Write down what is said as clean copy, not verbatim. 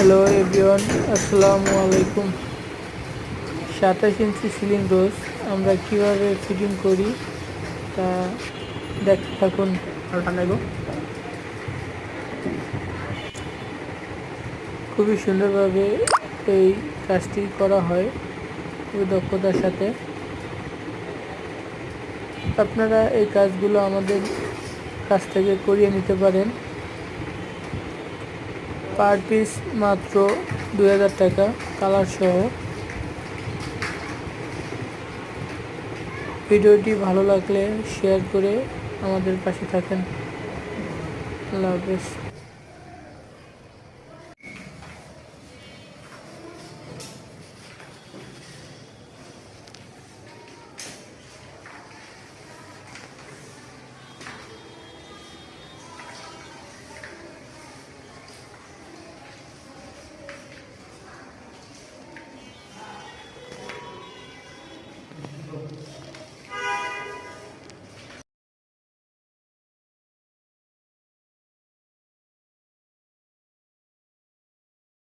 Hello everyone, আসসালামু আলাইকুম। 27 ইঞ্চি ceiling রোজ আমরা কিভাবে ফিটিং করি তা দেখতে থাকুন। খুবই সুন্দরভাবে এই কাজটি করা হয়, খুবই দক্ষতার সাথে। আপনারা এই কাজগুলো আমাদের কাছ থেকে করিয়ে নিতে পারেন। পার পিস মাত্র 2000 টাকা, কালার সহ। ভিডিওটি ভালো লাগলে শেয়ার করে আমাদের পাশে থাকেন। আল্লাহ হাফেজ।